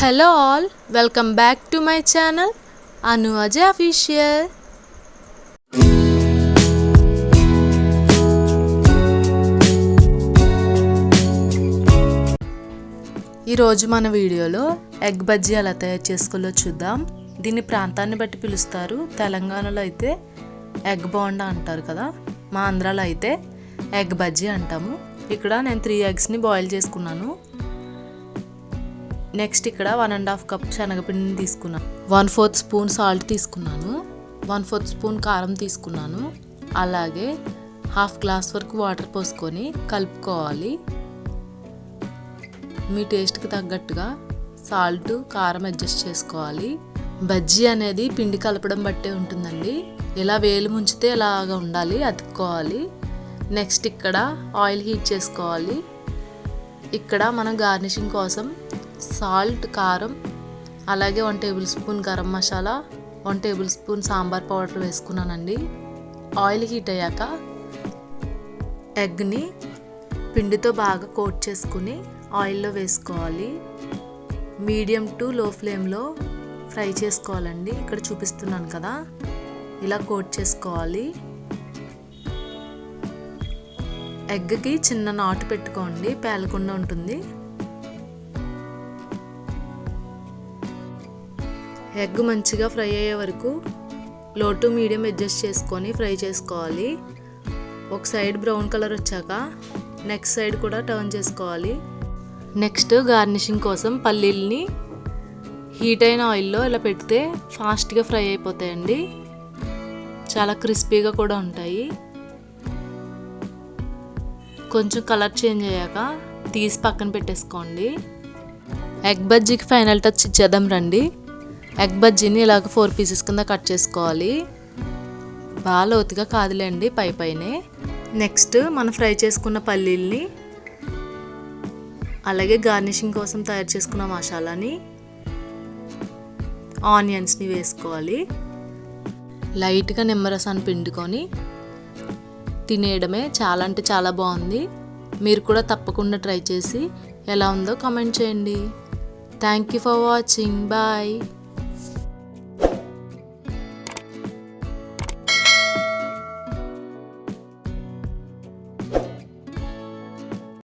Hello all, welcome back to my channel Anu Ajay Official. ఈ రోజు మన వీడియోలో ఎగ్ బజ్జీ ఎలా తయారు చేసుకోవాలో చూద్దాం. దీన్ని ప్రాంతాన్ని బట్టి పిలుస్తారు. తెలంగాణలో అయితే ఎగ్ బోండా అంటారు కదా, మా ఆంధ్రాలో అయితే ఎగ్ బజ్జీ అంటాము. ఇక్కడ నేను 3 ఎగ్స్ని బాయిల్ చేసుకున్నాను. నెక్స్ట్ ఇక్కడ 1.5 కప్ శనగపిండిని తీసుకున్నాను. 1/4 స్పూన్ సాల్ట్ తీసుకున్నాను. 1/4 స్పూన్ కారం తీసుకున్నాను. అలాగే 1/2 గ్లాస్ వరకు వాటర్ పోసుకొని కలుపుకోవాలి. మీ టేస్ట్కి తగ్గట్టుగా సాల్ట్ కారం అడ్జస్ట్ చేసుకోవాలి. బజ్జీ అనేది పిండి కలపడం బట్టే ఉంటుందండి. ఇలా వేలు ముంచితే ఇలాగా ఉండాలి, అతుక్కోవాలి. నెక్స్ట్ ఇక్కడ ఆయిల్ హీట్ చేసుకోవాలి. ఇక్కడ మనం గార్నిషింగ్ కోసం సాల్ట్, కారం, అలాగే 1 table spoon garam masala, 1 table spoon sambar powder వేసుకున్నానండి. ఆయిల్ హీట్ అయ్యాక ఎగ్ని పిండితో బాగా కోట్ చేసుకుని ఆయిల్లో వేసుకోవాలి. మీడియం టు లో ఫ్లేమ్లో ఫ్రై చేసుకోవాలండి. ఇక్కడ చూపిస్తున్నాను కదా, ఇలా కోట్ చేసుకోవాలి. ఎగ్కి చిన్న నాటు పెట్టుకోండి, పేలకుండా ఉంటుంది. ఎగ్ మంచిగా ఫ్రై అయ్యే వరకు లో టు మీడియం అడ్జస్ట్ చేసుకొని ఫ్రై చేసుకోవాలి. ఒక సైడ్ బ్రౌన్ కలర్ వచ్చాక నెక్స్ట్ సైడ్ కూడా టర్న్ చేసుకోవాలి. నెక్స్ట్ గార్నిషింగ్ కోసం పల్లీల్ని హీట్ అయిన ఆయిల్లో ఇలా పెడితే ఫాస్ట్గా ఫ్రై అయిపోతాయండి. చాలా క్రిస్పీగా కూడా ఉంటాయి. కొంచెం కలర్ చేంజ్ అయ్యాక తీసి పక్కన పెట్టేసుకోండి. ఎగ్ బజ్జీకి ఫైనల్ టచ్ ఇచ్చేద్దాం రండి. ఎగ్ బజ్జీని ఇలాగ 4 పీసెస్ కింద కట్ చేసుకోవాలి. బాగా లోతుగా కాదులేండి, పైనే. నెక్స్ట్ మనం ఫ్రై చేసుకున్న పల్లీల్ని, అలాగే గార్నిషింగ్ కోసం తయారు చేసుకున్న మసాలాని, ఆనియన్స్ని వేసుకోవాలి. లైట్గా నిమ్మరసాన్ని పిండుకొని తినేయడమే. చాలా అంటే చాలా బాగుంది. మీరు కూడా తప్పకుండా ట్రై చేసి ఎలా ఉందో కామెంట్ చేయండి. Thank you for watching. Bye.